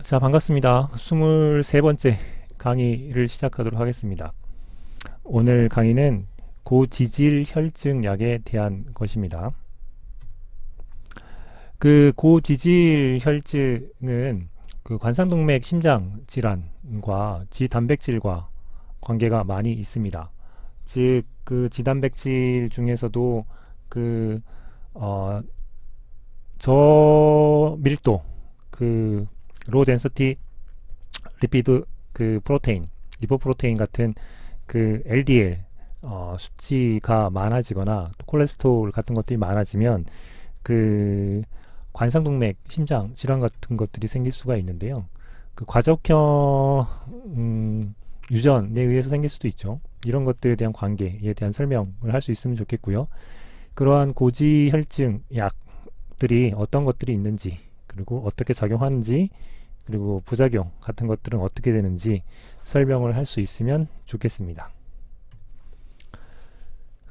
자, 반갑습니다. 23번째 강의를 시작하도록 하겠습니다. 오늘 강의는 고지질 혈증 약에 대한 것입니다. 그 고지질 혈증은 그 관상동맥 심장 질환과 지단백질과 관계가 많이 있습니다. 즉, 그 지단백질 중에서도 그 저밀도 로우 덴서티 리피드 프로테인, 리포프로테인 같은 그 LDL 수치가 많아지거나 또 콜레스테롤 같은 것들이 많아지면 그 관상동맥 심장 질환 같은 것들이 생길 수가 있는데요. 그 과적형 유전에 의해서 생길 수도 있죠. 이런 것들에 대한 관계에 대한 설명을 할 수 있으면 좋겠고요. 그러한 고지혈증 약들이 어떤 것들이 있는지, 그리고 어떻게 작용하는지, 그리고 부작용 같은 것들은 어떻게 되는지 설명을 할 수 있으면 좋겠습니다.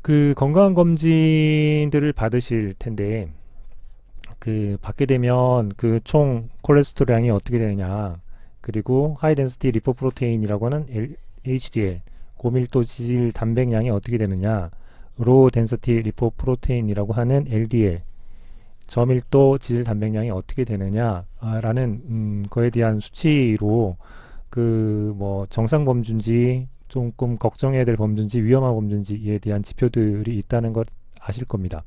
그 건강검진들을 받으실 텐데, 그 받게 되면 그 총 콜레스테롤량이 어떻게 되느냐, 그리고 하이 덴시티 리포프로테인이라고 하는 HDL, 고밀도 지질 단백량이 어떻게 되느냐, 로우 덴시티 리포프로테인이라고 하는 LDL, 저밀도 지질 단백량이 어떻게 되느냐라는 거에 대한 수치로 그 뭐 정상 범주인지 조금 걱정해야 될 범주인지 위험한 범주인지에 대한 지표들이 있다는 것 아실 겁니다.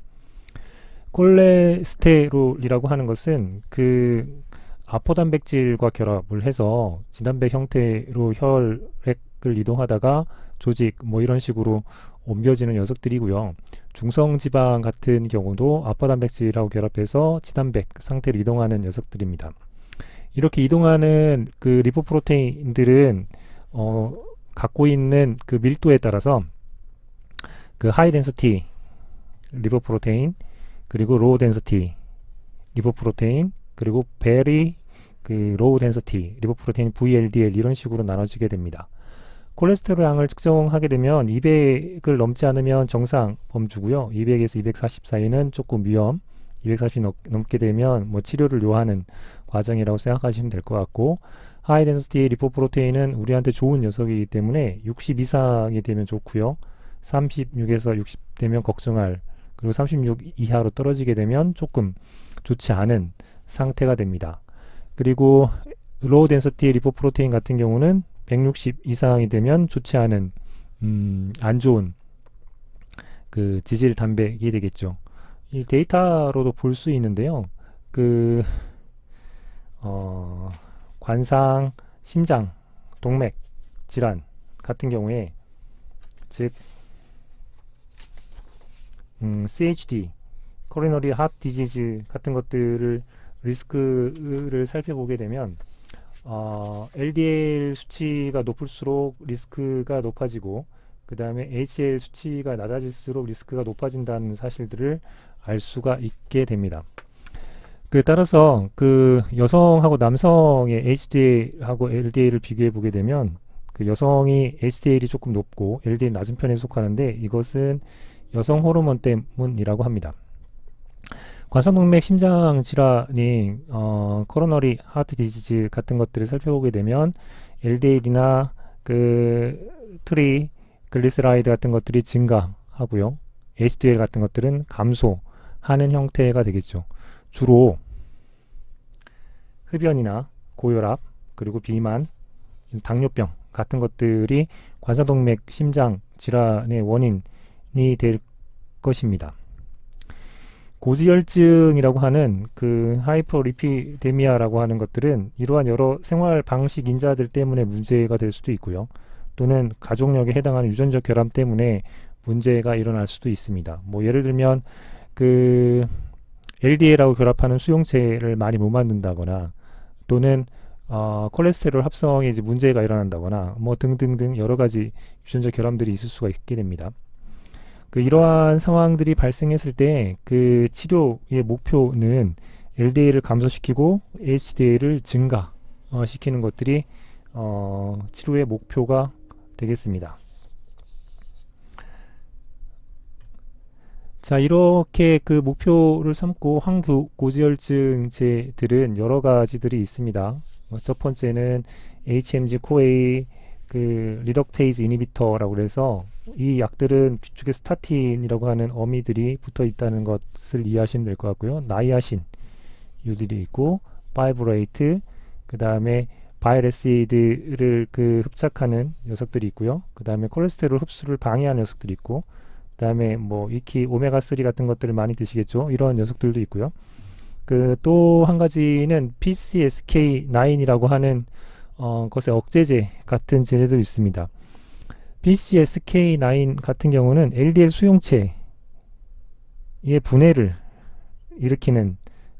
콜레스테롤이라고 하는 것은 그 아포단백질과 결합을 해서 진단백 형태로 혈액을 이동하다가 조직 뭐 이런 식으로 옮겨지는 녀석들이고요. 중성지방 같은 경우도 아포단백질하고 결합해서 지단백 상태로 이동하는 녀석들입니다. 이렇게 이동하는 그 리포프로테인들은 갖고 있는 그 밀도에 따라서 그 하이 덴시티 리포프로테인, 그리고 로우 덴시티 리포프로테인, 그리고 베리 그 로우 덴시티 리포프로테인 VLDL 이런 식으로 나눠지게 됩니다. 콜레스테롤 양을 측정하게 되면 200을 넘지 않으면 정상 범주고요. 200에서 240 사이는 조금 위험, 240이 넘게 되면 뭐 치료를 요하는 과정이라고 생각하시면 될 것 같고, 하이 덴시티 리포프로테인은 우리한테 좋은 녀석이기 때문에 60 이상이 되면 좋고요. 36에서 60 되면 걱정할, 그리고 36 이하로 떨어지게 되면 조금 좋지 않은 상태가 됩니다. 그리고 로우 덴시티 리포프로테인 같은 경우는 160 이상이 되면 좋지 않은 안 좋은 그 지질 단백이 되겠죠. 이 데이터로도 볼 수 있는데요. 그 관상 심장 동맥 질환 같은 경우에, 즉 CHD, 코로너리 하트 디지즈 같은 것들을 리스크를 살펴보게 되면 LDL 수치가 높을수록 리스크가 높아지고, 그 다음에 HDL 수치가 낮아질수록 리스크가 높아진다는 사실들을 알 수가 있게 됩니다. 따라서 그 여성하고 남성의 HDL하고 LDL을 비교해 보게 되면 그 여성이 HDL이 조금 높고 LDL 낮은 편에 속하는데, 이것은 여성 호르몬 때문이라고 합니다. 관상동맥 심장 질환이 코로너리 하트 디지즈 같은 것들을 살펴보게 되면 LDL이나 그 트리글리세라이드 같은 것들이 증가하고요. HDL 같은 것들은 감소하는 형태가 되겠죠. 주로 흡연이나 고혈압, 그리고 비만, 당뇨병 같은 것들이 관상동맥 심장 질환의 원인이 될 것입니다. 고지혈증이라고 하는 그 하이퍼리피데미아라고 하는 것들은 이러한 여러 생활 방식 인자들 때문에 문제가 될 수도 있고요. 또는 가족력에 해당하는 유전적 결함 때문에 문제가 일어날 수도 있습니다. 뭐 예를 들면 그 LDL하고 결합하는 수용체를 많이 못 만든다거나, 또는 콜레스테롤 합성에 이제 문제가 일어난다거나 뭐 등등등 여러 가지 유전적 결함들이 있을 수가 있게 됩니다. 이러한 상황들이 발생했을 때 그 치료의 목표는 LDL을 감소시키고 HDL을 증가시키는 것들이 치료의 목표가 되겠습니다. 자, 이렇게 그 목표를 삼고 항고지혈증제들은 여러 가지들이 있습니다. 첫 번째는 HMG 코에이 그 리덕테이즈 이니비터라고 그래서 이 약들은 뒤쪽에 스타틴이라고 하는 어미들이 붙어 있다는 것을 이해하시면 될 것 같고요. 나이아신 유들이 있고 파이브레이트, 그 다음에 바이레시드를 그 흡착하는 녀석들이 있고요. 그 다음에 콜레스테롤 흡수를 방해하는 녀석들이 있고, 그 다음에 뭐 익히 오메가3 같은 것들을 많이 드시겠죠. 이런 녀석들도 있고요. 그 또 한 가지는 PCSK9이라고 하는 것의 억제제 같은 제제도 있습니다. PCSK9 같은 경우는 LDL 수용체의 분해를 일으키는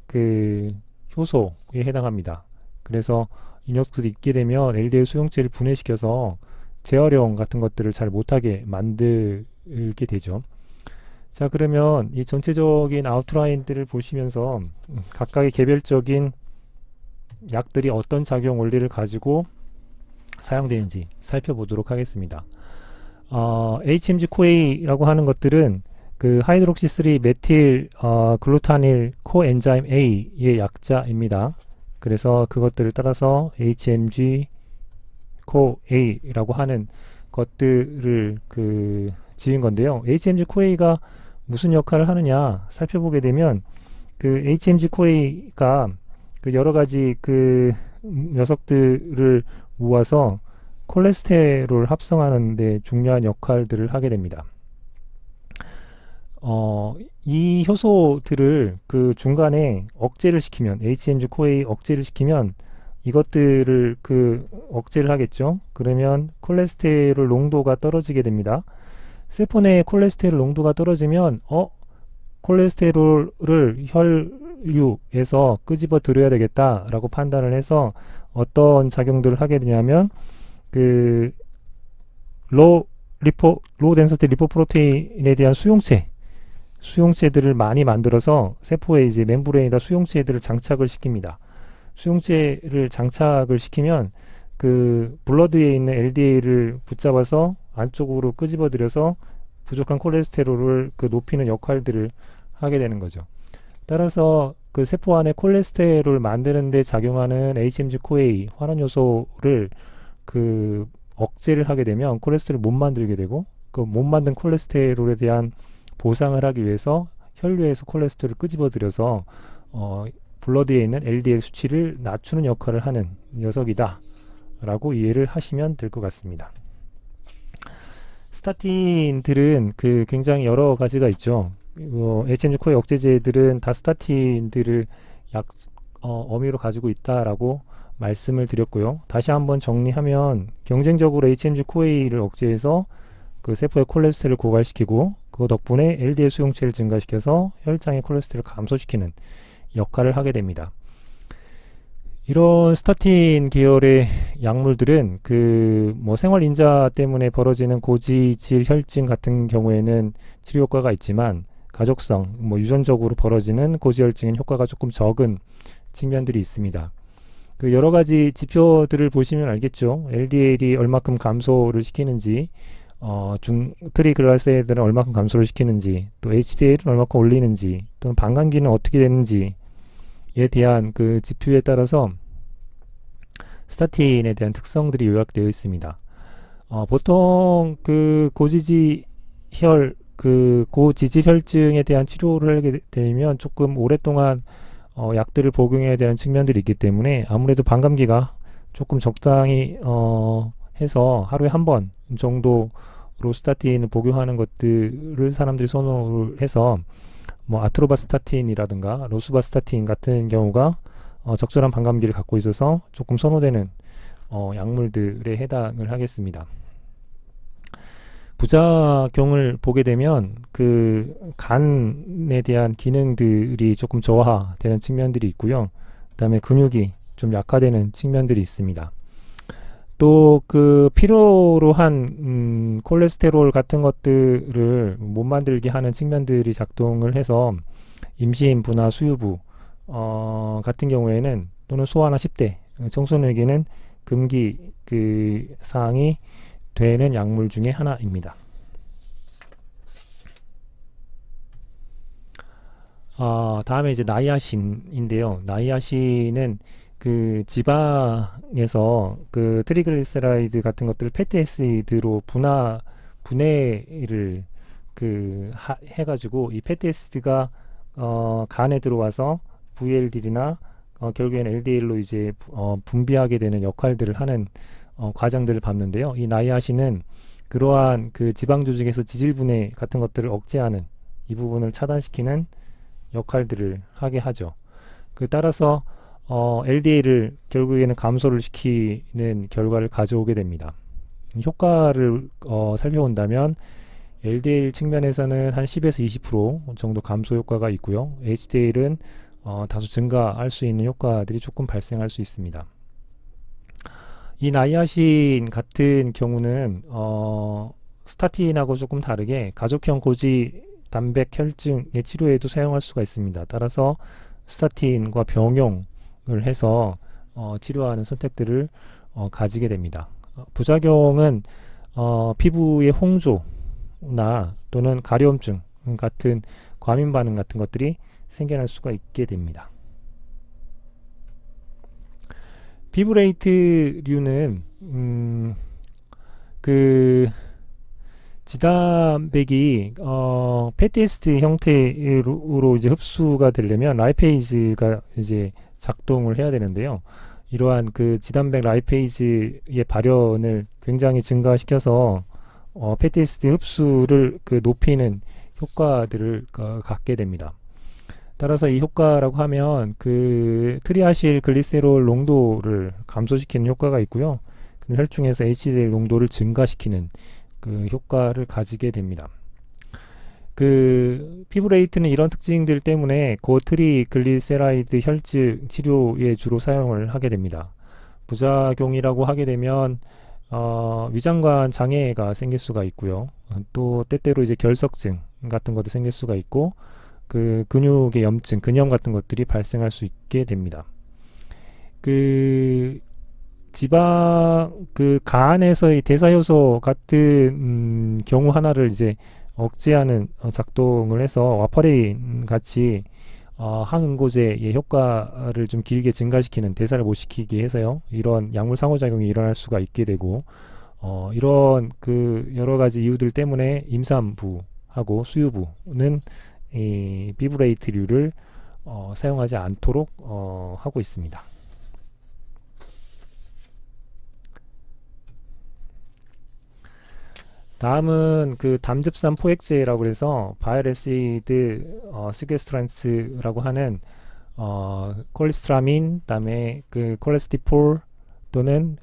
그 효소에 해당합니다. 그래서 이 녀석들이 있게 되면 LDL 수용체를 분해시켜서 재활용 같은 것들을 잘 못하게 만들게 되죠. 자, 그러면 이 전체적인 아웃라인들을 보시면서 각각의 개별적인 약들이 어떤 작용 원리를 가지고 사용되는지 살펴보도록 하겠습니다. HMG 코에이라고 하는 것들은 그 하이드록시 3 메틸 글루타닐 코엔자임 A의 약자입니다. 그래서 그것들을 따라서 HMG 코에이라고 하는 것들을 그 지은 건데요. HMG 코에이가 무슨 역할을 하느냐 살펴보게 되면 그 HMG 코에이가 그 여러 가지 그 녀석들을 모아서 콜레스테롤 합성하는 데 중요한 역할들을 하게 됩니다. 이 효소들을 그 중간에 억제를 시키면 HMG 코에이 억제를 시키면 이것들을 그 억제를 하겠죠. 그러면 콜레스테롤 농도가 떨어지게 됩니다. 세포 내의 콜레스테롤 농도가 떨어지면 콜레스테롤을 혈류에서 끄집어 들여야 되겠다라고 판단을 해서 어떤 작용들을 하게 되냐면 그 로우 덴서티 리포프로테인에 대한 수용체들을 많이 만들어서 세포의 이제 멤브레인에다 수용체들을 장착을 시킵니다. 수용체를 장착을 시키면 그 블러드에 있는 LDL을 붙잡아서 안쪽으로 끄집어 들여서 부족한 콜레스테롤을 그 높이는 역할들을 하게 되는 거죠. 따라서 그 세포 안에 콜레스테롤을 만드는 데 작용하는 HMG 코에이 환원 요소를 그 억제를 하게 되면 콜레스테롤을 못 만들게 되고, 그 못 만든 콜레스테롤에 대한 보상을 하기 위해서 혈류에서 콜레스테롤을 끄집어 들여서 블러드에 있는 LDL 수치를 낮추는 역할을 하는 녀석이다 라고 이해를 하시면 될 것 같습니다. 스타틴들은 그 굉장히 여러 가지가 있죠. HMG 코에이 억제제들은 다 스타틴들을 어미로 가지고 있다라고 말씀을 드렸고요. 다시 한번 정리하면 경쟁적으로 HMG 코에이를 억제해서 그 세포의 콜레스테롤을 고갈시키고 그 덕분에 LDL 수용체를 증가시켜서 혈장의 콜레스테롤을 감소시키는 역할을 하게 됩니다. 이런 스타틴 계열의 약물들은 그 뭐 생활 인자 때문에 벌어지는 고지질 혈증 같은 경우에는 치료 효과가 있지만 가족성, 뭐 유전적으로 벌어지는 고지혈증은 효과가 조금 적은 측면들이 있습니다. 그 여러 가지 지표들을 보시면 알겠죠. LDL이 얼마큼 감소를 시키는지, 트리글라세이드는 얼마큼 감소를 시키는지, 또 HDL은 얼마큼 올리는지, 또는 방광기는 어떻게 되는지에 대한 그 지표에 따라서 스타틴에 대한 특성들이 요약되어 있습니다. 보통 그 고지질혈증에 대한 치료를 하게 되면 조금 오랫동안 약들을 복용해야 되는 측면들이 있기 때문에 아무래도 방광기가 조금 적당히 해서 하루에 한 번 정도로 스타틴을 복용하는 것들을 사람들이 선호를 해서 뭐 아트로바스타틴이라든가 로수바스타틴 같은 경우가 적절한 방광기를 갖고 있어서 조금 선호되는 약물들에 해당을 하겠습니다. 부작용을 보게 되면 그 간에 대한 기능들이 조금 저하되는 측면들이 있고요. 그 다음에 근육이 좀 약화되는 측면들이 있습니다. 또 그 필요로 한 콜레스테롤 같은 것들을 못 만들게 하는 측면들이 작동을 해서 임신부나 수유부 같은 경우에는 또는 소아나 10대 청소년에게는 금기 그 사항이 되는 약물 중에 하나입니다. 다음에 이제 나이아신인데요. 나이아신은 그 지방에서 그 트리글리세라이드 같은 것들을 패티 애시드로 분해를 해가지고 이 패티 애시드가 간에 들어와서 VLDL이나 결국엔 LDL로 이제 분비하게 되는 역할들을 하는 과정들을 밟는데요. 이 나이아신은 그러한 그 지방 조직에서 지질 분해 같은 것들을 억제하는 이 부분을 차단시키는 역할들을 하게 하죠. 따라서 LDL을 결국에는 감소를 시키는 결과를 가져오게 됩니다. 효과를 살펴본다면 LDL 측면에서는 한 10에서 20% 정도 감소 효과가 있고요. HDL은 다소 증가할 수 있는 효과들이 조금 발생할 수 있습니다. 이 나이아신 같은 경우는 스타틴하고 조금 다르게 가족형 고지 단백 혈증의 치료에도 사용할 수가 있습니다. 따라서 스타틴과 병용을 해서 치료하는 선택들을 가지게 됩니다. 부작용은 피부의 홍조나 또는 가려움증 같은 과민 반응 같은 것들이 생겨날 수가 있게 됩니다. 피브레이트류는 그 지단백이 패티에스트 형태로 이제 흡수가 되려면 라이페이즈가 이제 작동을 해야 되는데요. 이러한 그 지단백 라이페이즈의 발현을 굉장히 증가시켜서 패티에스트 흡수를 높이는 효과들을 갖게 됩니다. 따라서 이 효과라고 하면 그 트리아실 글리세롤 농도를 감소시키는 효과가 있고요. 혈중에서 HDL 농도를 증가시키는 그 효과를 가지게 됩니다. 그 피브레이트는 이런 특징들 때문에 고트리글리세라이드 혈증 치료에 주로 사용을 하게 됩니다. 부작용이라고 하게 되면 위장관 장애가 생길 수가 있고요. 또 때때로 이제 결석증 같은 것도 생길 수가 있고 그 근육의 염증, 근염 같은 것들이 발생할 수 있게 됩니다. 그 지방 그 간에서의 대사효소 같은 경우 하나를 이제 억제하는 작동을 해서 와파레인 같이 항응고제의 효과를 좀 길게 증가시키는, 대사를 못 시키게 해서요, 이런 약물 상호작용이 일어날 수가 있게 되고, 이런 그 여러 가지 이유들 때문에 임산부하고 수유부는 이 피브레이트류를 사용하지 않도록 하고 있습니다. 다음은 그 담즙산 포획제라고 해서 바이레시드 시퀘스트란스라고 하는 콜레스테라민, 그다음에 그 콜레스티폴 또는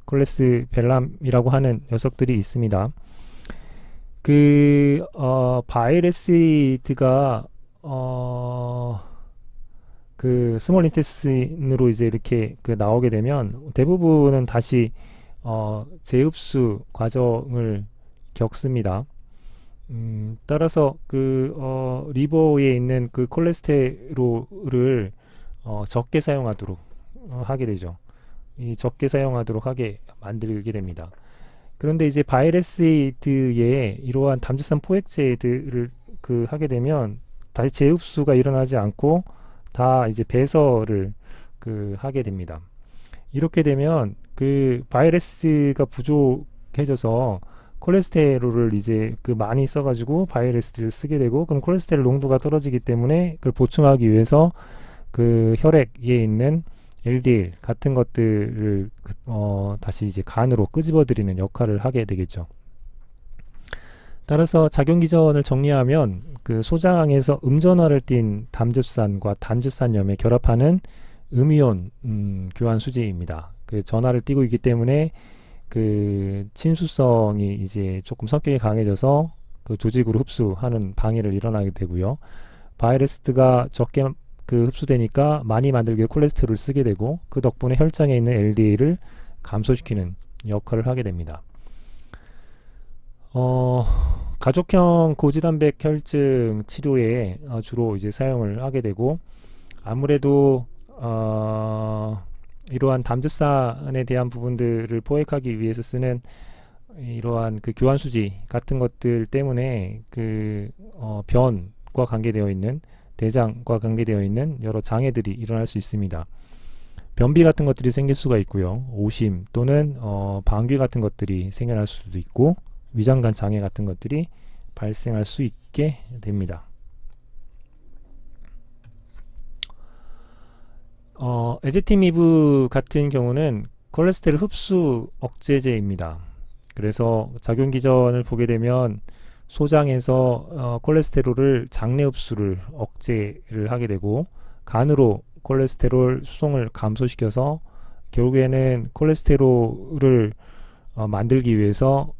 콜레스벨람이라고 하는 녀석들이 있습니다. 그 바이레시드가 그 스몰 인테스틴으로 이제 이렇게 그 나오게 되면 대부분은 다시 재흡수 과정을 겪습니다. 따라서 그 리버에 있는 그 콜레스테롤을 적게 사용하도록 하게 되죠. 이 적게 사용하도록 하게 만들게 됩니다. 그런데 이제 바이레시드에 이러한 담즙산 포획제들을 하게 되면 다시 재흡수가 일어나지 않고 다 이제 배설을 하게 됩니다. 이렇게 되면 그 바이레시드가 부족해져서 콜레스테롤을 이제 많이 써가지고 바이레시드를 쓰게 되고, 그럼 콜레스테롤 농도가 떨어지기 때문에 그걸 보충하기 위해서 그 혈액에 있는 LDL 같은 것들을 다시 이제 간으로 끄집어들이는 역할을 하게 되겠죠. 따라서 작용기전을 정리하면 그 소장에서 음전화를 띈 담즙산과 담즙산염에 결합하는 음이온 교환 수지입니다. 그 전하를 띠고 있기 때문에 그 친수성이 이제 조금 성격이 강해져서 그 조직으로 흡수하는 방해를 일어나게 되고요. 바이레시드가 적게 흡수되니까 많이 만들기 위해 콜레스테롤을 쓰게 되고, 그 덕분에 혈장에 있는 LDL을 감소시키는 역할을 하게 됩니다. 가족형 고지단백 혈증 치료에 주로 이제 사용을 하게 되고, 아무래도 이러한 담즙산에 대한 부분들을 포획하기 위해서 쓰는 이러한 그 교환수지 같은 것들 때문에 그 변과 관계되어 있는, 대장과 관계되어 있는 여러 장애들이 일어날 수 있습니다. 변비 같은 것들이 생길 수가 있고요. 오심 또는 방귀 같은 것들이 생겨날 수도 있고 위장관 장애 같은 것들이 발생할 수 있게 됩니다. 에제티미브 같은 경우는 콜레스테롤 흡수 억제제입니다. 그래서 작용 기전을 보게 되면 소장에서 콜레스테롤을 장내 흡수를 억제를 하게 되고 간으로 콜레스테롤 수송을 감소시켜서 결국에는 콜레스테롤을 만들기 위해서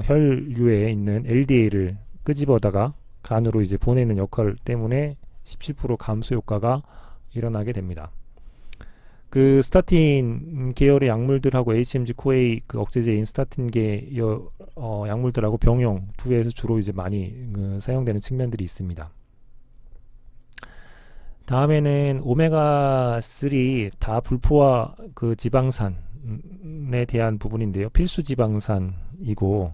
혈류에 있는 LDL을 끄집어다가 간으로 이제 보내는 역할 때문에 17% 감소 효과가 일어나게 됩니다. 그 스타틴 계열의 약물들하고 HMG-CoA 그 억제제인 스타틴 계열 약물들하고 병용 투여에서 주로 이제 많이 사용되는 측면들이 있습니다. 다음에는 오메가3 다불포화 그 지방산에 대한 부분인데요. 필수 지방산이고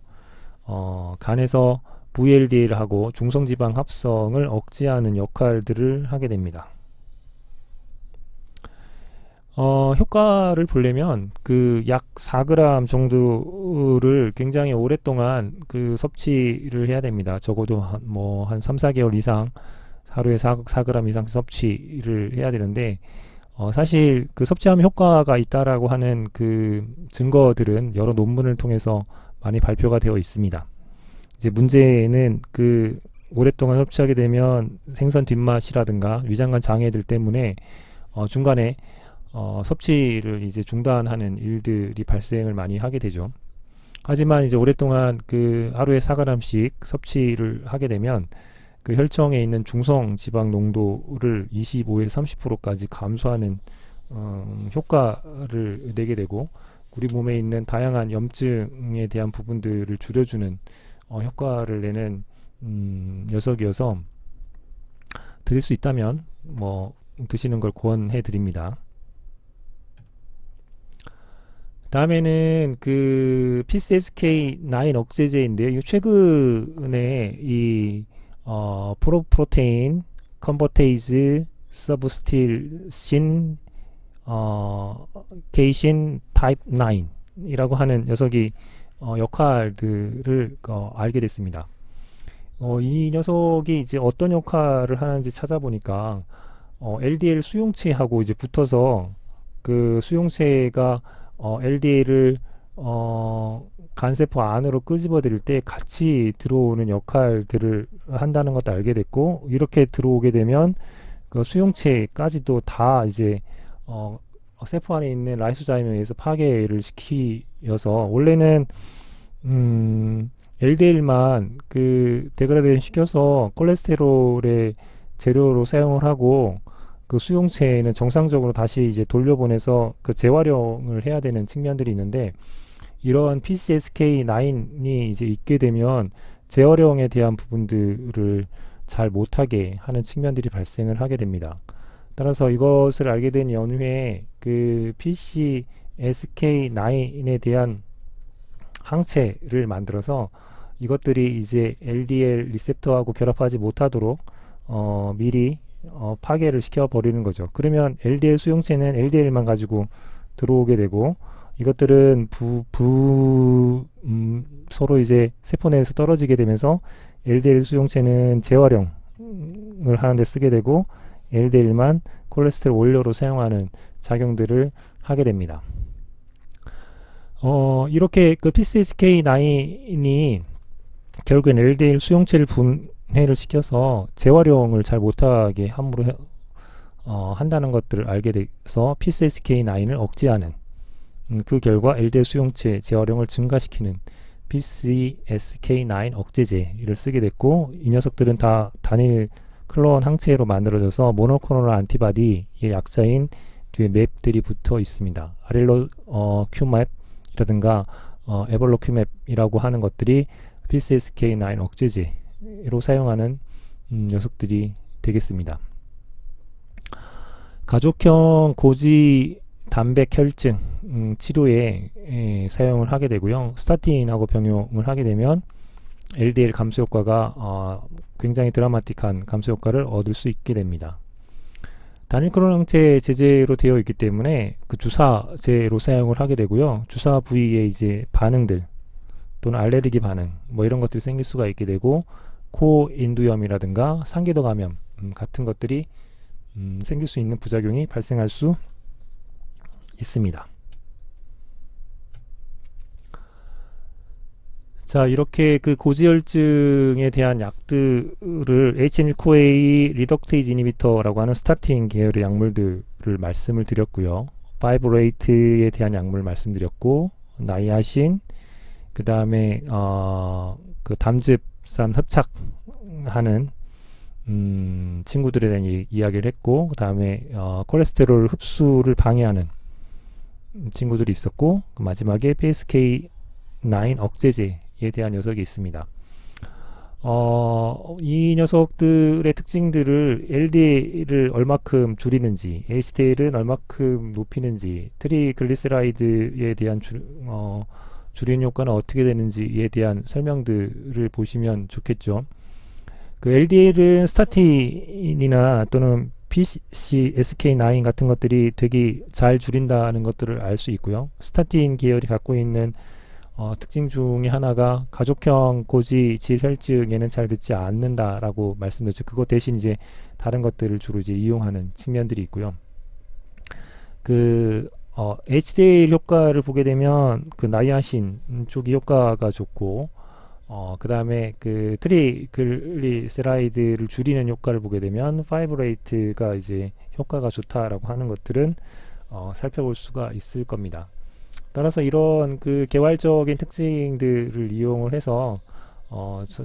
간에서 VLDL하고 중성지방 합성을 억제하는 역할들을 하게 됩니다. 효과를 보려면 그 약 4g 정도를 굉장히 오랫동안 그 섭취를 해야 됩니다. 적어도 한 3, 4개월 이상 하루에 4g 이상 섭취를 해야 되는데 사실 그 섭취하면 효과가 있다라고 하는 그 증거들은 여러 논문을 통해서 많이 발표가 되어 있습니다. 이제 문제는 그 오랫동안 섭취하게 되면 생선 뒷맛이라든가 위장관 장애들 때문에 중간에 섭취를 이제 중단하는 일들이 발생을 많이 하게 되죠. 하지만 이제 오랫동안 그 하루에 4g씩 섭취를 하게 되면 그 혈청에 있는 중성 지방 농도를 25에서 30%까지 감소하는 효과를 내게 되고 우리 몸에 있는 다양한 염증에 대한 부분들을 줄여주는 효과를 내는 녀석이어서 드실 수 있다면 드시는 걸 권해 드립니다. 다음에는 그 PCSK9 억제제인데요. 최근에 이 프로테인 컨버테이즈 서브스틸신 게이신 타입 9이라고 하는 녀석이 역할들을 알게 됐습니다. 이 녀석이 이제 어떤 역할을 하는지 찾아보니까 LDL 수용체하고 이제 붙어서 그 수용체가 LDL을 간세포 안으로 끄집어들일 때 같이 들어오는 역할들을 한다는 것도 알게 됐고 이렇게 들어오게 되면 그 수용체까지도 다 이제 세포 안에 있는 라이소자임에 의해서 파괴를 시키어서 원래는 LDL만 그 데그라데이션 시켜서 콜레스테롤의 재료로 사용을 하고 그 수용체는 정상적으로 다시 이제 돌려보내서 그 재활용을 해야 되는 측면들이 있는데 이러한 PCSK9이 이제 있게 되면 재활용에 대한 부분들을 잘 못하게 하는 측면들이 발생을 하게 됩니다. 따라서 이것을 알게 된 연후에 그 PCSK9에 대한 항체를 만들어서 이것들이 이제 LDL 리셉터하고 결합하지 못하도록 미리 파괴를 시켜버리는 거죠. 그러면 LDL 수용체는 LDL만 가지고 들어오게 되고 이것들은 서로 이제 세포 내에서 떨어지게 되면서 LDL 수용체는 재활용을 하는 데 쓰게 되고 LDL만 콜레스테롤 원료로 사용하는 작용들을 하게 됩니다. 이렇게 그 PCSK9이 결국엔 LDL 수용체를 분해를 시켜서 재활용을 잘 못하게 함으로 한다는 것들을 알게 돼서 PCSK9을 억제하는 그 결과 LDL 수용체 재활용을 증가시키는 PCSK9 억제제를 쓰게 됐고 이 녀석들은 다 단일 클론 항체로 만들어져서 모노클로널 안티바디의 약자인 뒤에 맵들이 붙어 있습니다. 아렐로 큐맵이라든가 에볼로 큐맵이라고 하는 것들이 PCSK9 억제제로 사용하는 녀석들이 되겠습니다. 가족형 고지 단백 혈증 치료에 사용을 하게 되고요. 스타틴하고 병용을 하게 되면 LDL 감소 효과가 굉장히 드라마틱한 감소 효과를 얻을 수 있게 됩니다. 단일 클론 형태 제제로 되어 있기 때문에 그 주사제로 사용을 하게 되고요. 주사 부위에 이제 반응들 또는 알레르기 반응 뭐 이런 것들이 생길 수가 있게 되고, 코 인두염이라든가 상기도 감염 같은 것들이 생길 수 있는 부작용이 발생할 수 있습니다. 자, 이렇게 그 고지혈증에 대한 약들을 HMG-CoA 리덕테이즈 이니비터라고 하는 스타틴 계열의 약물들을 말씀을 드렸고요. 파이브레이트에 대한 약물 말씀드렸고, 나이아신, 그 다음에 그 담즙산 흡착하는 친구들에 대한 이야기를 했고, 그 다음에 콜레스테롤 흡수를 방해하는 친구들이 있었고, 그 마지막에 PCSK9 억제제에 대한 녀석이 있습니다. 이 녀석들의 특징들을 LDL을 얼마큼 줄이는지, HDL은 얼마큼 높이는지, 트리글리세라이드에 대한 줄이는 효과는 어떻게 되는지에 대한 설명들을 보시면 좋겠죠. 그 LDL은 스타틴이나 또는 PCSK9 같은 것들이 되게 잘 줄인다는 것들을 알 수 있고요. 스타틴 계열이 갖고 있는 특징 중에 하나가 가족형 고지 질혈증에는 잘 듣지 않는다라고 말씀드렸죠. 그것 대신 이제 다른 것들을 주로 이제 이용하는 측면들이 있고요. 그 HDL 효과를 보게 되면 그 나이아신 쪽이 효과가 좋고, 그 다음에 그 트리글리세라이드를 줄이는 효과를 보게 되면 파이브레이트가 이제 효과가 좋다라고 하는 것들은 살펴볼 수가 있을 겁니다. 따라서 이런 그 개괄적인 특징들을 이용을 해서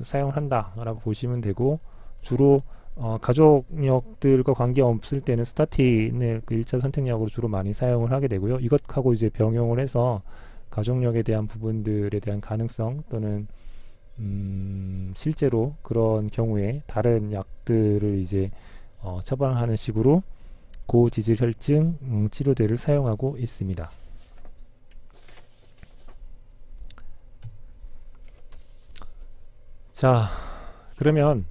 사용을 한다라고 보시면 되고, 주로 가족력들과 관계없을 때는 스타틴을 그 1차 선택약으로 주로 많이 사용을 하게 되고요. 이것하고 이제 병용을 해서 가족력에 대한 부분들에 대한 가능성 또는 실제로 그런 경우에 다른 약들을 이제 처방하는 식으로 고지질혈증 치료제를 사용하고 있습니다. 자, 그러면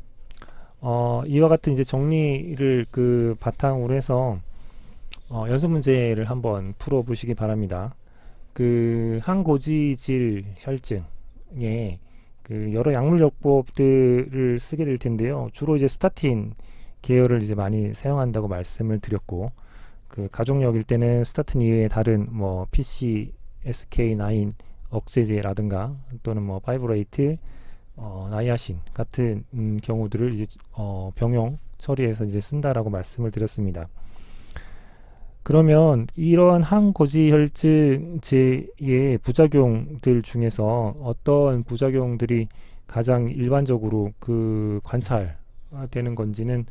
이와 같은 이제 정리를 그 바탕으로 해서 연습 문제를 한번 풀어 보시기 바랍니다. 그 항고지질 혈증에 그 여러 약물요법들을 쓰게 될 텐데요. 주로 이제 스타틴 계열을 이제 많이 사용한다고 말씀을 드렸고, 그 가족력일 때는 스타틴 이외에 다른 뭐 PCSK9 억제제라든가 또는 뭐 파이브레이트, 나이아신 같은 경우들을 이제 병용 처리해서 이제 쓴다라고 말씀을 드렸습니다. 그러면 이러한 항고지혈증제의 부작용들 중에서 어떤 부작용들이 가장 일반적으로 그 관찰되는 건지는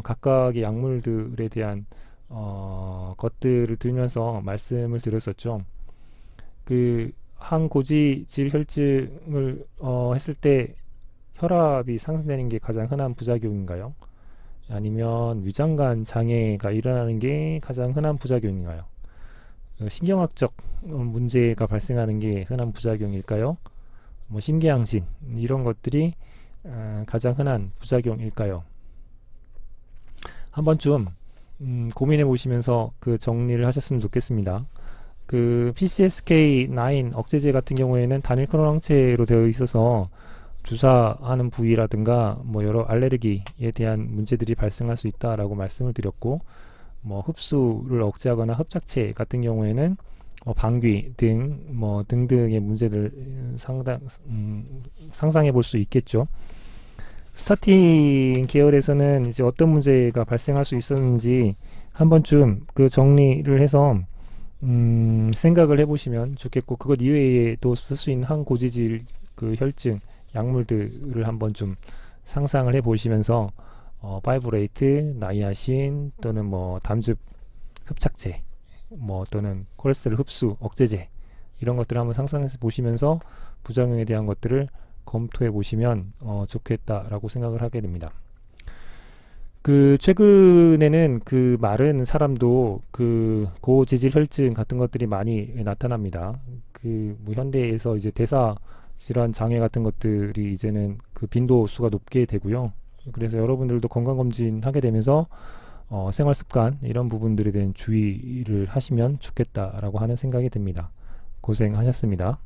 각각의 약물들에 대한 것들을 들면서 말씀을 드렸었죠. 그 항고지질혈증을 했을 때 혈압이 상승되는 게 가장 흔한 부작용인가요? 아니면 위장관 장애가 일어나는 게 가장 흔한 부작용인가요? 신경학적 문제가 발생하는 게 흔한 부작용일까요? 뭐 심계항신 이런 것들이 가장 흔한 부작용일까요? 한 번쯤 고민해 보시면서 그 정리를 하셨으면 좋겠습니다. 그 PCSK9 억제제 같은 경우에는 단일 클론 항체로 되어 있어서 주사하는 부위라든가 뭐 여러 알레르기에 대한 문제들이 발생할 수 있다라고 말씀을 드렸고, 뭐 흡수를 억제하거나 흡착체 같은 경우에는 방귀 등 뭐 등등의 문제들 상상해 볼 수 있겠죠. 스타틴 계열에서는 이제 어떤 문제가 발생할 수 있었는지 한 번쯤 그 정리를 해서 생각을 해보시면 좋겠고, 그것 이외에도 쓸 수 있는 항고지질 그 혈증 약물들을 한번 좀 상상을 해보시면서 파이브레이트, 나이아신 또는 뭐 담즙 흡착제, 뭐 또는 콜레스테롤 흡수 억제제 이런 것들을 한번 상상해서 보시면서 부작용에 대한 것들을 검토해 보시면 좋겠다라고 생각을 하게 됩니다. 그 최근에는 그 마른 사람도 그 고지질 혈증 같은 것들이 많이 나타납니다. 그 뭐 현대에서 이제 대사 질환 장애 같은 것들이 이제는 그 빈도수가 높게 되고요. 그래서 여러분들도 건강검진 하게 되면서 생활 습관 이런 부분들에 대한 주의를 하시면 좋겠다라고 하는 생각이 듭니다. 고생하셨습니다.